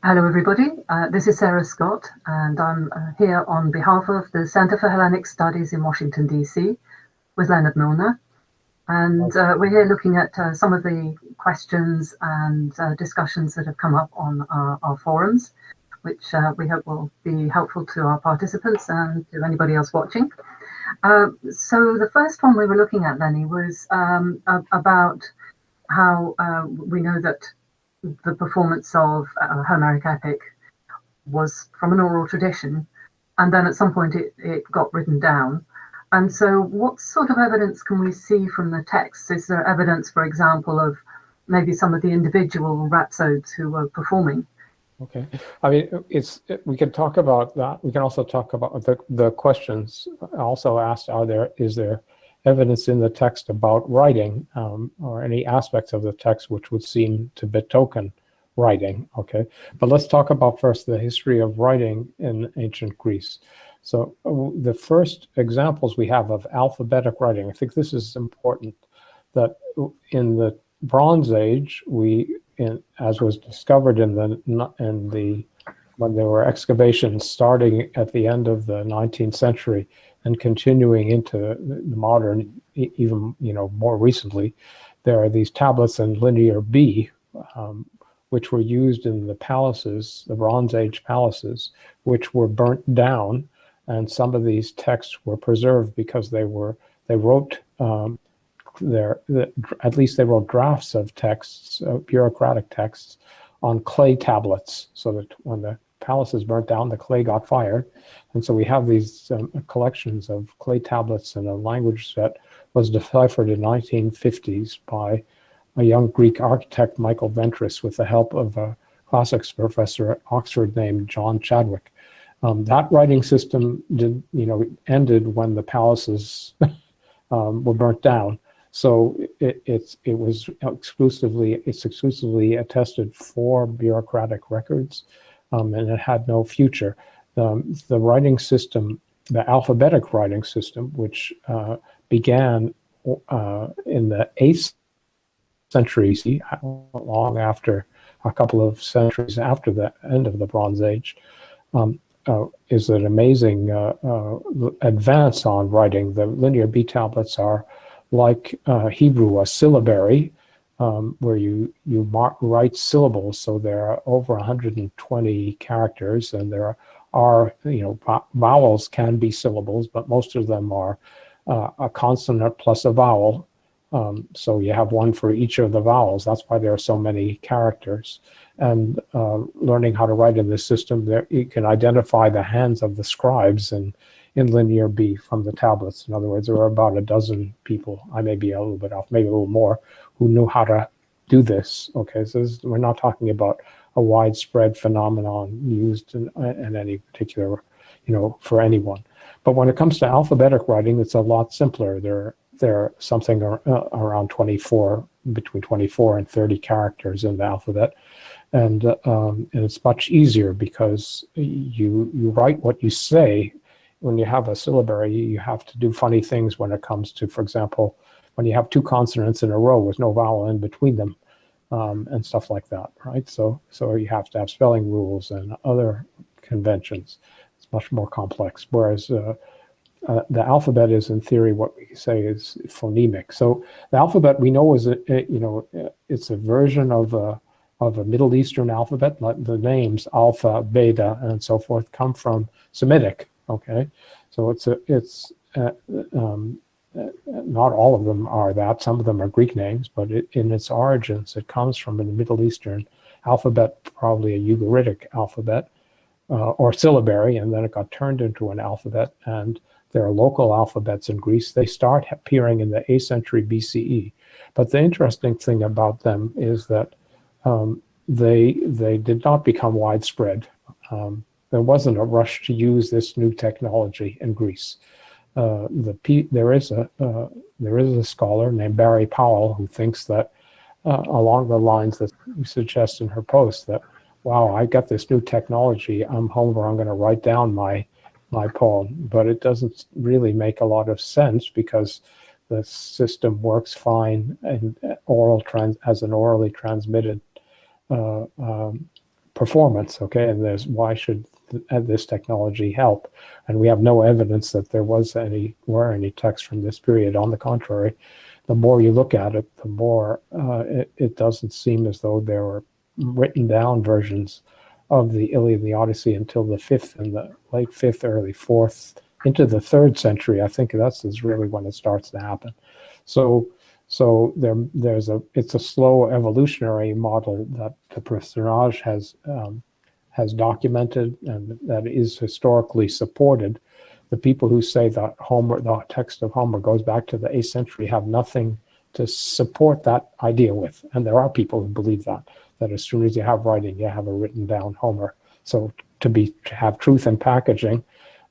Hello, everybody. This is Sarah Scott, and I'm here on behalf of the Center for Hellenic Studies in Washington, D.C., with Leonard Muellner. And we're here looking at some of the questions and discussions that have come up on our forums, which we hope will be helpful to our participants and to anybody else watching. So the first one we were looking at, Lenny, was about how we know that the performance of Homeric epic was from an oral tradition, and then at some point it got written down. And so what sort of evidence can we see from the texts? Is there evidence, for example, of maybe some of the individual rhapsodes who were performing? Okay, I mean, we can talk about that. We can also talk about the questions also asked, is there evidence in the text about writing, or any aspects of the text which would seem to betoken writing, okay? But let's talk about first the history of writing in ancient Greece. So the first examples we have of alphabetic writing, I think this is important, that in the Bronze Age, as was discovered when there were excavations starting at the end of the 19th century and continuing into the modern, even more recently, there are these tablets in Linear B, which were used in the palaces, the Bronze Age palaces, which were burnt down, and some of these texts were preserved because they wrote at least they wrote drafts of texts, bureaucratic texts, on clay tablets, so that when the palaces burnt down, the clay got fired. And so we have these collections of clay tablets in a language that was deciphered in 1950s by a young Greek architect, Michael Ventris, with the help of a classics professor at Oxford named John Chadwick. That writing system ended when the palaces were burnt down. So it's exclusively attested for bureaucratic records, and it had no future. The writing system, the alphabetic writing system, which began in the 8th century, long after, a couple of centuries after the end of the Bronze Age, is an amazing advance on writing. The Linear B tablets are like Hebrew, a syllabary, where you write syllables. So there are over 120 characters, and there are vowels can be syllables, but most of them are a consonant plus a vowel. So you have one for each of the vowels. That's why there are so many characters. And learning how to write in this system, you can identify the hands of the scribes in Linear B from the tablets. In other words, there were about a dozen people, I may be a little bit off, maybe a little more, who knew how to do this. Okay, so we're not talking about a widespread phenomenon used in any particular, for anyone. But when it comes to alphabetic writing, it's a lot simpler. There are something around between 24 and 30 characters in the alphabet. And it's much easier because you write what you say. When you have a syllabary, you have to do funny things when it comes to, for example, when you have two consonants in a row with no vowel in between them, and stuff like that, right? So you have to have spelling rules and other conventions. It's much more complex. Whereas the alphabet is, in theory, what we say is phonemic. So the alphabet we know is it's a version of a Middle Eastern alphabet. Like the names Alpha, Beta, and so forth come from Semitic. Okay, so it's not all of them are that. Some of them are Greek names, but in its origins, it comes from a Middle Eastern alphabet, probably a Ugaritic alphabet or syllabary, and then it got turned into an alphabet. And there are local alphabets in Greece. They start appearing in the 8th century BCE. But the interesting thing about them is that they did not become widespread. There wasn't a rush to use this new technology in Greece. There is a scholar named Barry Powell who thinks that along the lines that you suggest in her post, that, wow, I got this new technology, I'm home where I'm going to write down my poem. But it doesn't really make a lot of sense, because the system works fine in as an orally transmitted performance, okay? And there's why should this technology help? And we have no evidence that there were any texts from this period. On the contrary, the more you look at it, the more it doesn't seem as though there were written down versions of the Iliad and the Odyssey until the 5th and the late 5th, early 4th, into the 3rd century. I think is really when it starts to happen. So it's a slow evolutionary model that the personage has documented and that is historically supported. The people who say that the text of Homer goes back to the 8th century have nothing to support that idea with. And there are people who believe that as soon as you have writing, you have a written down Homer. So to have truth in packaging,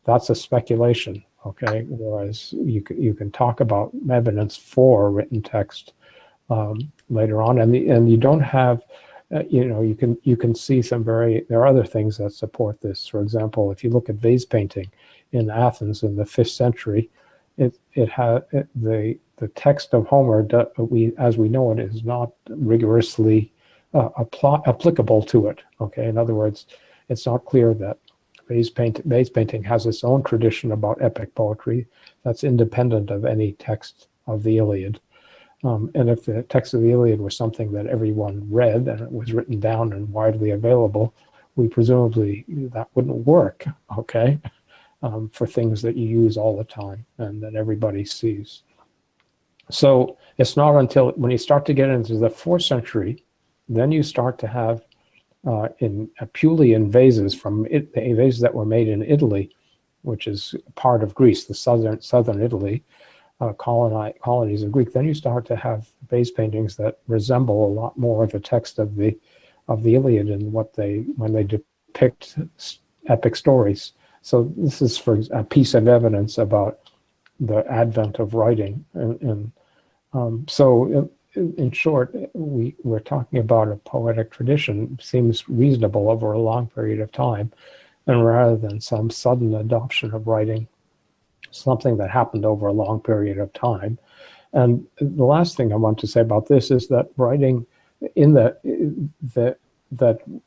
that's a speculation, okay? Whereas you can talk about evidence for written text later on, and you don't have, you can see there are other things that support this. For example, if you look at vase painting in Athens in the 5th century, the text of Homer, as we know it, is not rigorously applicable to it. Okay, in other words, it's not clear that vase painting has its own tradition about epic poetry that's independent of any text of the Iliad. And if the text of the Iliad was something that everyone read and it was written down and widely available, presumably that wouldn't work, okay, for things that you use all the time and that everybody sees. So it's not until when you start to get into the 4th century, then you start to have in Apulian vases the vases that were made in Italy, which is part of Greece, the southern Italy, colonies of Greek. Then you start to have vase paintings that resemble a lot more of the text of the Iliad and when they depict epic stories. So this is for a piece of evidence about the advent of writing, and so in short, we're talking about a poetic tradition seems reasonable over a long period of time, and rather than some sudden adoption of writing, something that happened over a long period of time. And the last thing I want to say about this is that writing that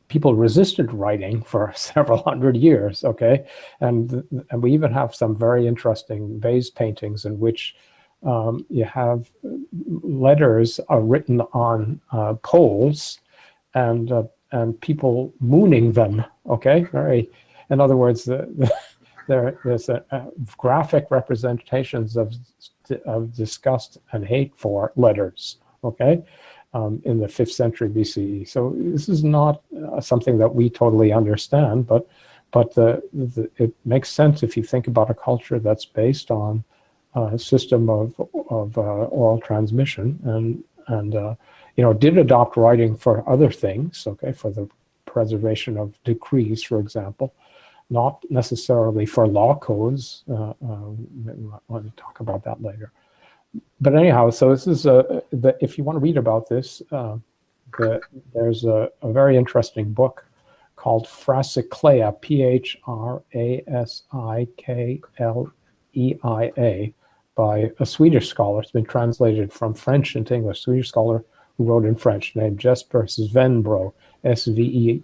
people resisted writing for several hundred years, okay? And we even have some very interesting vase paintings in which you have letters are written on poles and people mooning them, okay? In other words, there's graphic representations of disgust and hate for letters, okay? In the 5th century BCE. So this is not something that we totally understand, but it makes sense if you think about a culture that's based on a system of oral transmission and did adopt writing for other things, okay, for the preservation of decrees, for example, not necessarily for law codes. I want to talk about that later. But anyhow, so this is if you want to read about this, there's a very interesting book called Phrasikleia, Phrasikleia, by a Swedish scholar. It's been translated from French into English. Swedish scholar who wrote in French, named Jesper Svenbro, Svenbro,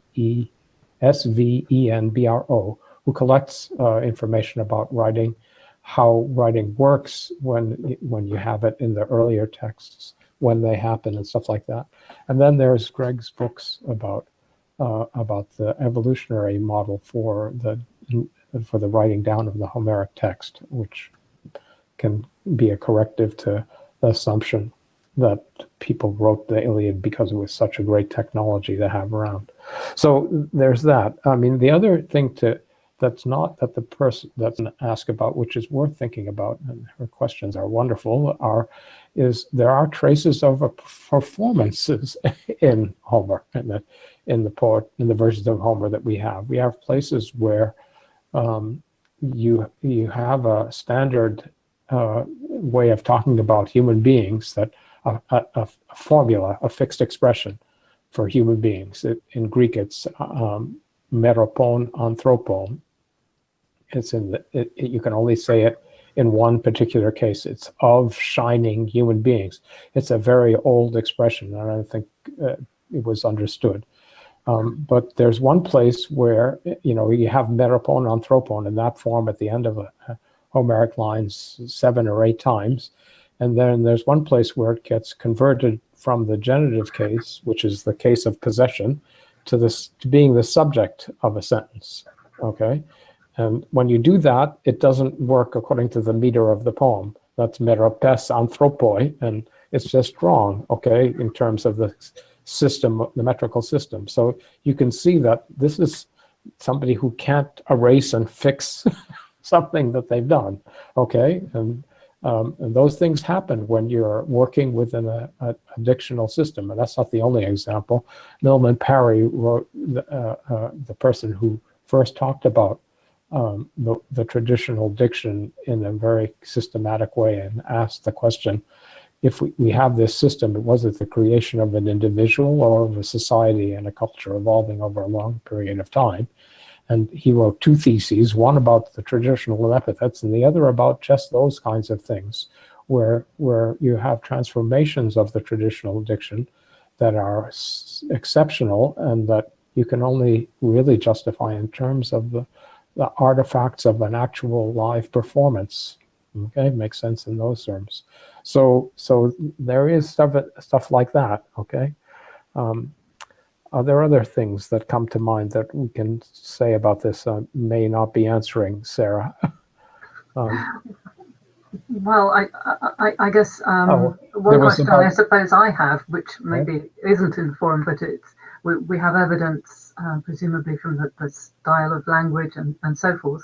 who collects information about writing, how writing works when you have it in the earlier texts, when they happen and stuff like that. And then there's Greg's books about the evolutionary model for the writing down of the Homeric text, which can be a corrective to the assumption that people wrote the Iliad because it was such a great technology to have around. So there's that. I mean, the other thing that's not that the person that's asked about, which is worth thinking about, and her questions are wonderful, is there are traces of performances in Homer, in the versions of Homer that we have. We have places where you have a standard way of talking about human beings, that a formula, a fixed expression for human beings. In Greek, it's meropon, anthropon. It's you can only say it in one particular case. It's of shining human beings. It's a very old expression, and I don't think it was understood. But there's one place where, you have metapon, anthropon in that form at the end of a Homeric lines 7 or 8 times. And then there's one place where it gets converted from the genitive case, which is the case of possession, to being the subject of a sentence, okay? And when you do that, it doesn't work according to the meter of the poem. That's meropes anthropoi, and it's just wrong, okay, in terms of the system, the metrical system. So you can see that this is somebody who can't erase and fix something that they've done, okay? And those things happen when you're working within a dictional system, and that's not the only example. Milman Parry wrote, the person who first talked about the traditional diction in a very systematic way, and asked the question, if we have this system, was it the creation of an individual or of a society and a culture evolving over a long period of time? And he wrote 2 theses, one about the traditional epithets and the other about just those kinds of things, where you have transformations of the traditional diction that are exceptional and that you can only really justify in terms of the artifacts of an actual live performance. Okay, makes sense in those terms. So there is stuff like that, okay? Are there other things that come to mind that we can say about this? May not be answering, Sarah. Well, I guess one question I suppose I have, which maybe isn't informed, but we have evidence, presumably from the style of language and so forth,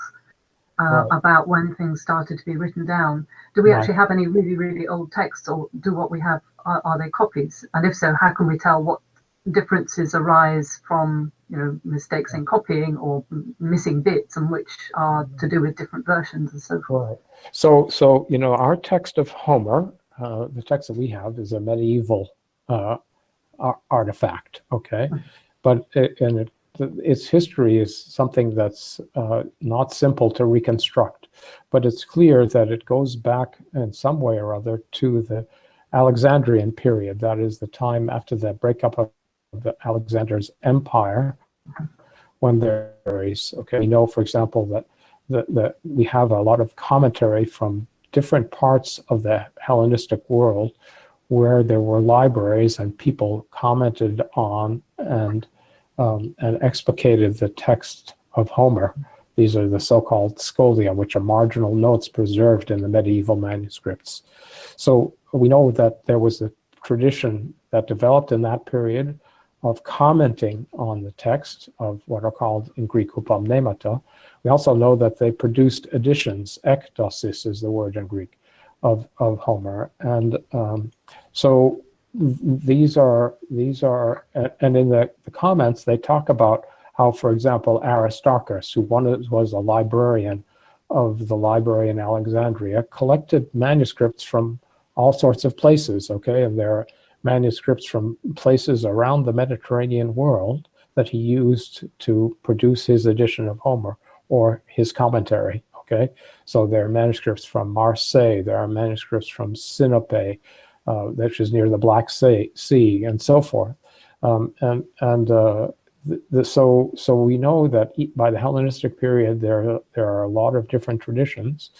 about when things started to be written down. Do we actually have any really, really old texts, or do what we have, are they copies? And if so, how can we tell what differences arise from mistakes in copying or missing bits, and which are to do with different versions and so forth? Right. So our text of Homer, the text that we have, is a medieval artifact, okay? But its history is something that's not simple to reconstruct, but it's clear that it goes back in some way or other to the Alexandrian period. That is the time after the breakup of Alexander's empire, when there is, okay, we know, for example, that we have a lot of commentary from different parts of the Hellenistic world where there were libraries and people commented on and explicated the text of Homer. These are the so-called scholia, which are marginal notes preserved in the medieval manuscripts. So we know that there was a tradition that developed in that period of commenting on the text of what are called in Greek upomnemata. We also know that they produced editions, ekdosis is the word in Greek, of Homer. And so these are, and in the comments, they talk about how, for example, Aristarchus, who was a librarian of the library in Alexandria, collected manuscripts from all sorts of places, okay? And there are manuscripts from places around the Mediterranean world that he used to produce his edition of Homer or his commentary, okay? So there are manuscripts from Marseille, there are manuscripts from Sinope, which is near the Black Sea, and so forth. So we know that by the Hellenistic period, there are a lot of different traditions,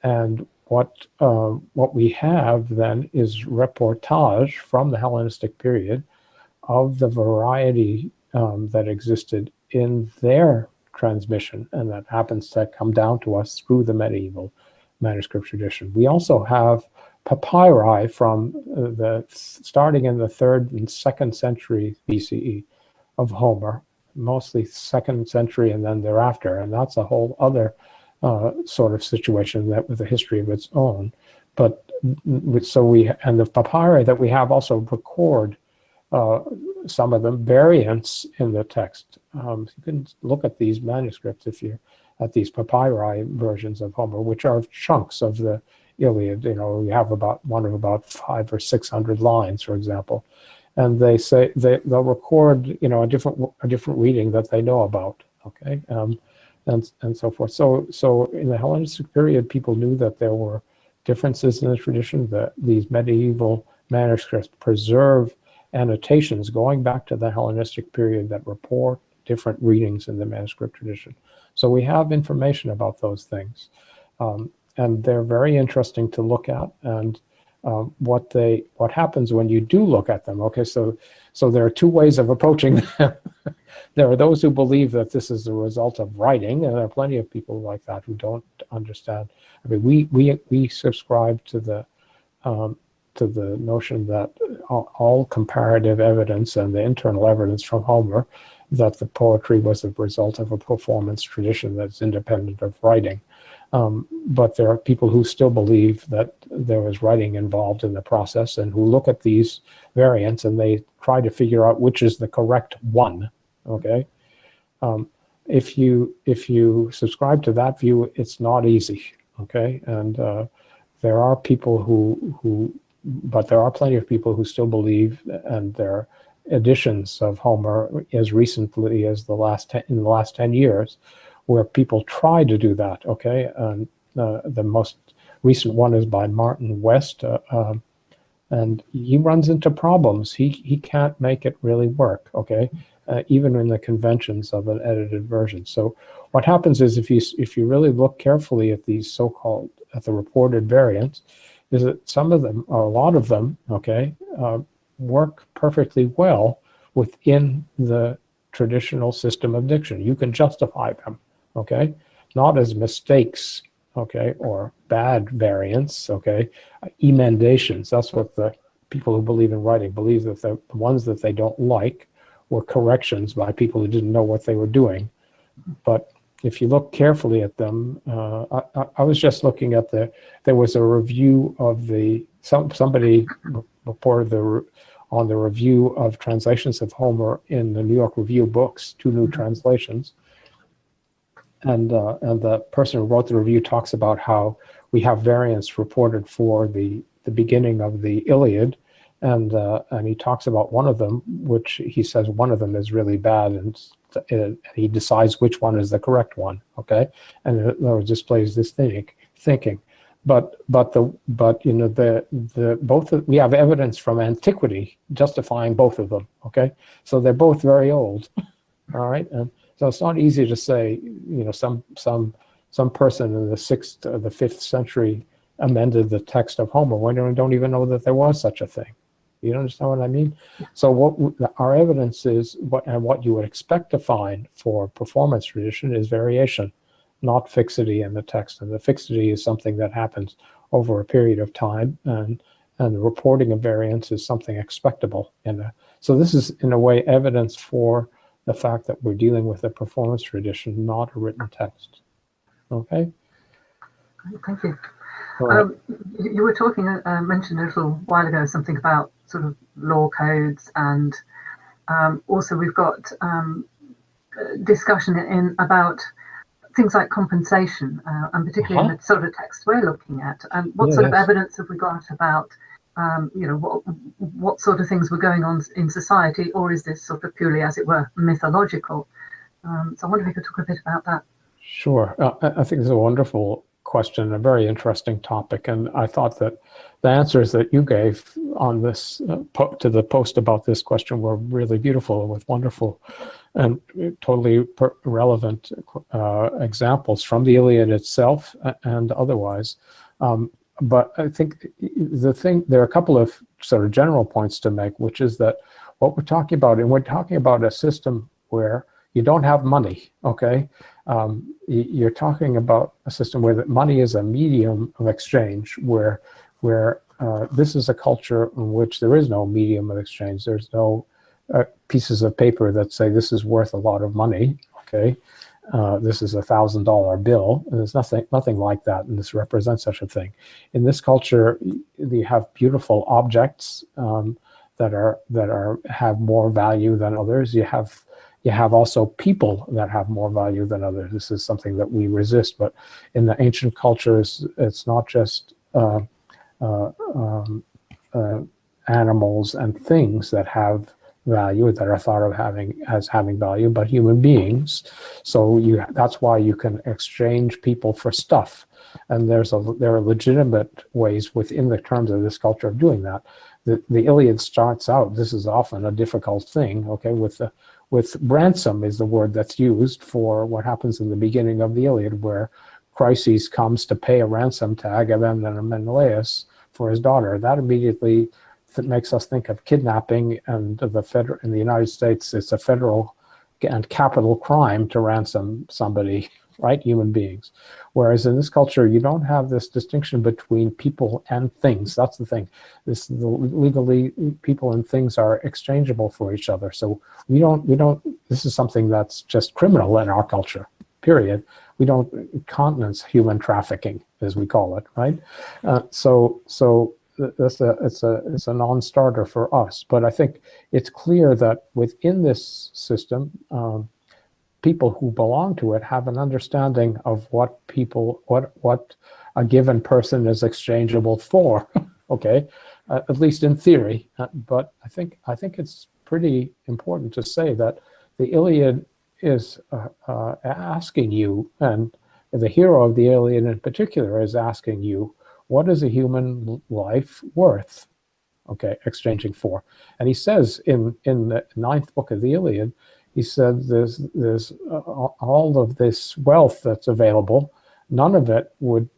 and what we have then is reportage from the Hellenistic period of the variety that existed in their transmission, and that happens to come down to us through the medieval manuscript tradition. We also have papyri from starting in the 3rd and 2nd century BCE of Homer, mostly 2nd century and then thereafter, and that's a whole other sort of situation that with a history of its own. But and the papyri that we have also record some of the variants in the text. You can look at these manuscripts if you're at these papyri versions of Homer, which are chunks of the Iliad. We have one of about 500 or 600 lines, for example, and they say they'll record a different reading that they know about. Okay, and so forth. So in the Hellenistic period, people knew that there were differences in the tradition. That these medieval manuscripts preserve annotations going back to the Hellenistic period that report different readings in the manuscript tradition. So we have information about those things. And they're very interesting to look at, and what happens when you do look at them. Okay, so there are two ways of approaching them. There are those who believe that this is a result of writing, and there are plenty of people like that who don't understand. I mean, we subscribe to the notion that all comparative evidence and the internal evidence from Homer that the poetry was a result of a performance tradition that's independent of writing. But there are people who still believe that there was writing involved in the process, and who look at these variants and they try to figure out which is the correct one. Okay, if you subscribe to that view, it's not easy. Okay, and there are people but there are plenty of people who still believe, and there are editions of Homer as recently as in the last 10 years, where people try to do that. Okay, and the most recent one is by Martin West, and he runs into problems. He can't make it really work. Okay, even in the conventions of an edited version. So what happens is, if you really look carefully at these so-called the reported variants, is that some of them, or a lot of them, okay, work perfectly well within the traditional system of diction. You can justify them. Okay, not as mistakes, okay, or bad variants, okay, emendations. That's what the people who believe in writing believe, that the ones that they don't like were corrections by people who didn't know what they were doing. But if you look carefully at them, I was just looking at there was a review of somebody reported on the review of translations of Homer in the New York Review books, 2 new translations. And the person who wrote the review talks about how we have variants reported for the beginning of the Iliad, and he talks about one of them, which he says one of them is really bad, and he decides which one is the correct one. Okay, and it displays this thinking. But you know, we have evidence from antiquity justifying both of them. Okay, so they're both very old. All right, and so it's not easy to say, you know, some person in the 6th or the 5th century amended the text of Homer when we don't even know that there was such a thing. You understand what I mean? So what our evidence is, what you would expect to find for performance tradition is variation, not fixity in the text. And the fixity is something that happens over a period of time, and the reporting of variance is something expectable. So this is, in a way, evidence for the fact that we're dealing with a performance tradition, not a written text. Okay? Thank you. Right. You were talking, mentioned a little while ago, something about sort of law codes, and also we've got discussion about things like compensation, and particularly in the sort of text we're looking at. And what sort of evidence have we got about, you know, what sort of things were going on in society, or is this sort of purely, as it were, mythological? So I wonder if you could talk a bit about that. Sure. I think it's a wonderful question, a very interesting topic, and I thought that the answers that you gave on this to the post about this question were really beautiful, with wonderful and totally relevant examples from the Iliad itself and otherwise. But I think there are a couple of sort of general points to make, which is that what we're talking about, and we're talking about a system where you don't have money, okay? You're talking about a system where money is a medium of exchange, where this is a culture in which there is no medium of exchange. There's no pieces of paper that say this is worth a lot of money, okay? This is $1,000 bill, and there's nothing like that, and this represents such a thing. In this culture, you have beautiful objects that have more value than others. You have also people that have more value than others. This is something that we resist, but in the ancient cultures, it's not just animals and things that have value, that are thought of as having value, but human beings. So that's why you can exchange people for stuff, and there are legitimate ways within the terms of this culture of doing that. the Iliad starts out, this is often a difficult thing, okay, with ransom is the word that's used for what happens in the beginning of the Iliad, where Chryses comes to pay a ransom to Agamemnon and Menelaus for his daughter. That immediately makes us think of kidnapping, and in the United States, it's a federal and capital crime to ransom somebody, right? Human beings. Whereas in this culture, you don't have this distinction between people and things. That's the thing. Legally, people and things are exchangeable for each other. So we don't, this is something that's just criminal in our culture, period. We don't countenance human trafficking, as we call it, right? So it's a non-starter for us. But I think it's clear that within this system, people who belong to it have an understanding of what a given person is exchangeable for. Okay, at least in theory. But I think it's pretty important to say that the Iliad is asking you, and the hero of the Iliad in particular is asking you, what is a human life worth? Okay, exchanging for. And he says in the 9th book of the Iliad, he said there's all of this wealth that's available. None of it would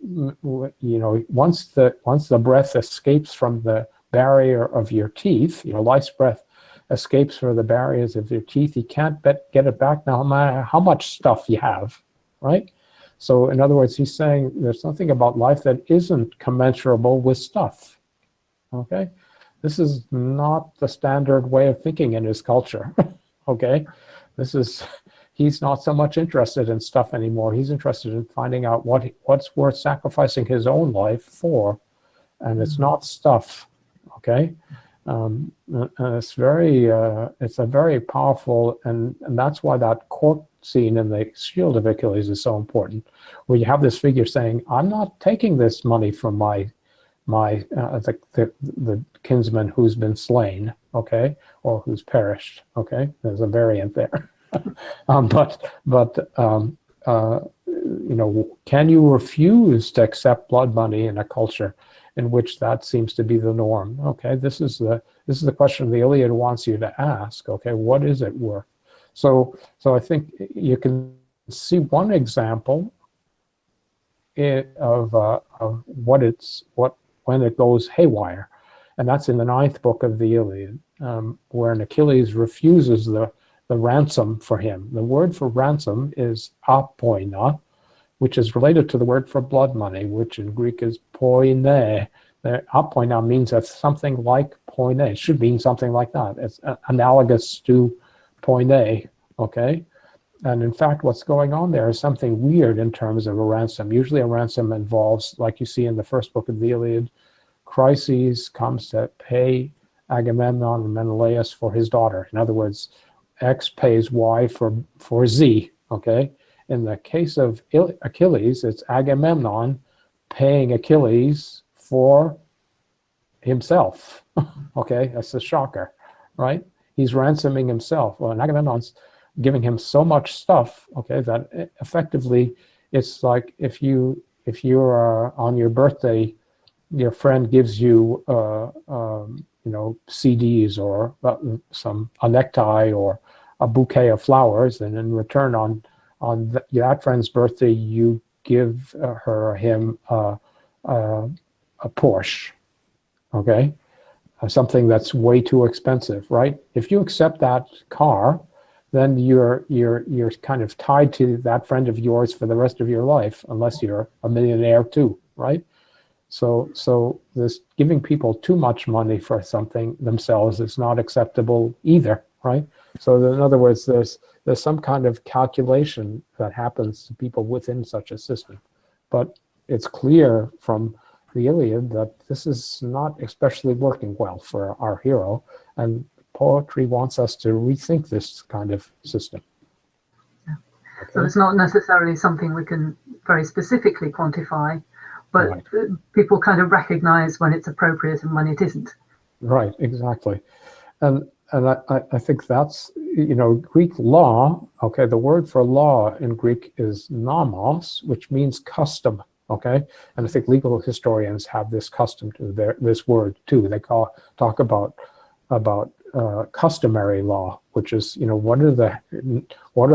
once the breath escapes from the barrier of your teeth, life's breath escapes from the barriers of your teeth, you can't get it back no matter how much stuff you have, right? So in other words, he's saying there's something about life that isn't commensurable with stuff, okay? This is not the standard way of thinking in his culture, okay? He's not so much interested in stuff anymore. He's interested in finding out what's worth sacrificing his own life for, and it's not stuff, okay? And it's a very powerful, and that's why that court scene in the Shield of Achilles is so important, where you have this figure saying, I'm not taking this money from the kinsman who's been slain, okay, or who's perished, okay. There's a variant there. Can you refuse to accept blood money in a culture in which that seems to be the norm? Okay, this is the question the Iliad wants you to ask. Okay, what is it worth? So I think you can see one example of when it goes haywire, and that's in the 9th book of the Iliad, where Achilles refuses the ransom for him. The word for ransom is apoina, which is related to the word for blood money, which in Greek is poine. The apoina means that something like poine. It should mean something like that. It's analogous to poine, okay? And in fact, what's going on there is something weird in terms of a ransom. Usually a ransom involves, like you see in the 1st book of the Iliad, Chryses comes to pay Agamemnon and Menelaus for his daughter. In other words, X pays Y for Z, okay? In the case of Achilles, it's Agamemnon paying Achilles for himself, okay? That's a shocker, right? He's ransoming himself. Well, and Agamemnon's giving him so much stuff, okay, that effectively it's like if you're on your birthday, your friend gives you CDs or a necktie or a bouquet of flowers, and in return on that friend's birthday, you give him a Porsche, okay, something that's way too expensive, right? If you accept that car, then you're kind of tied to that friend of yours for the rest of your life, unless you're a millionaire too, right? So this giving people too much money for something themselves is not acceptable either, right? So in other words, there's some kind of calculation that happens to people within such a system. But it's clear from the Iliad that this is not especially working well for our hero, and poetry wants us to rethink this kind of system. Yeah. Okay. So it's not necessarily something we can very specifically quantify, but right. People kind of recognize when it's appropriate and when it isn't. Right, exactly. And I think that's, Greek law, okay, the word for law in Greek is nomos, which means custom, okay? And I think legal historians have this custom to this word too. They talk about customary law, which is, you know, what are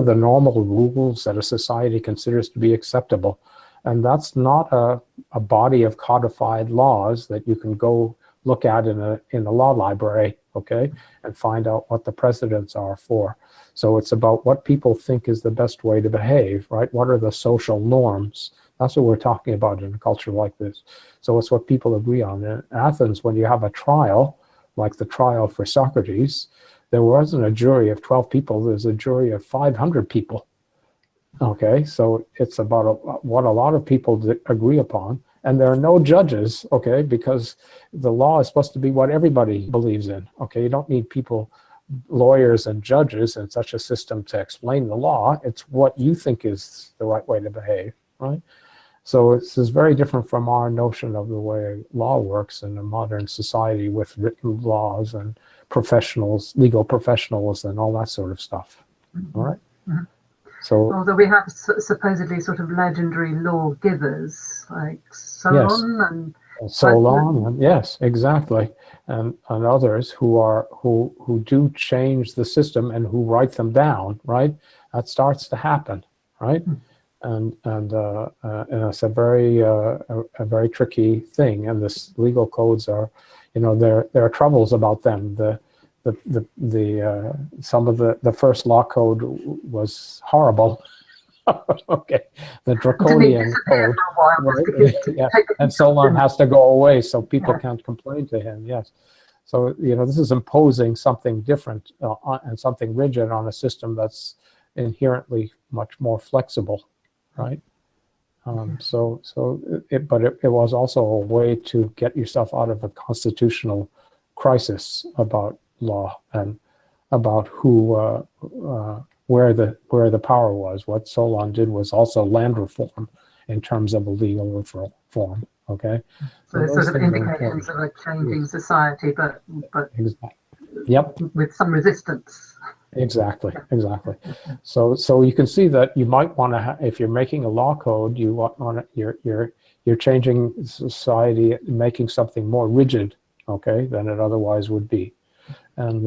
the normal rules that a society considers to be acceptable. And that's not a body of codified laws that you can go look at in the law library, okay, and find out what the precedents are for. So it's about what people think is the best way to behave, right? What are the social norms? That's what we're talking about in a culture like this. So it's what people agree on. In Athens, when you have a trial, like the trial for Socrates, there wasn't a jury of 12 people, there's a jury of 500 people. Okay, so it's about what a lot of people agree upon. And there are no judges, okay, because the law is supposed to be what everybody believes in. Okay, you don't need people, lawyers and judges in such a system to explain the law. It's what you think is the right way to behave, right? So this is very different from our notion of the way law works in a modern society with written laws and professionals, legal professionals and all that sort of stuff, all right? Mm-hmm. So, although we have supposedly sort of legendary lawgivers like Solon and Solon, and yes, exactly, and others who do change the system and who write them down, right? That starts to happen, right? And it's a very tricky thing. And this legal codes are, you know, there are troubles about them. Some of the first law code was horrible. Okay, the draconian code, right? Yeah. And Solon has to go away, so people can't complain to him. Yes, so you know, this is imposing something different and something rigid on a system that's inherently much more flexible, right? But it was also a way to get yourself out of a constitutional crisis about law and about where the power was. What Solon did was also land reform in terms of a legal reform. Okay, so it's sort of indications of a changing society, but exactly. Yep, with some resistance. Exactly. So you can see that you might want to, if you're making a law code, you want you're changing society, making something more rigid, okay, than it otherwise would be, and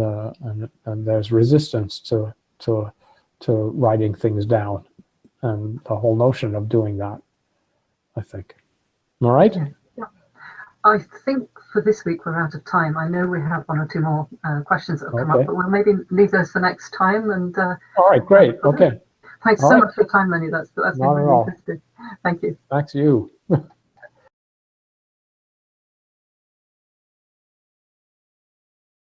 there's resistance to writing things down, and the whole notion of doing that, I think. All right. Yeah. I think for this week we're out of time. I know we have one or two more questions that have come up, but we'll maybe leave those for next time. And all right, great. Okay. Thanks so much for your time, Lenny. That's been really interesting. Thank you. Thanks to you.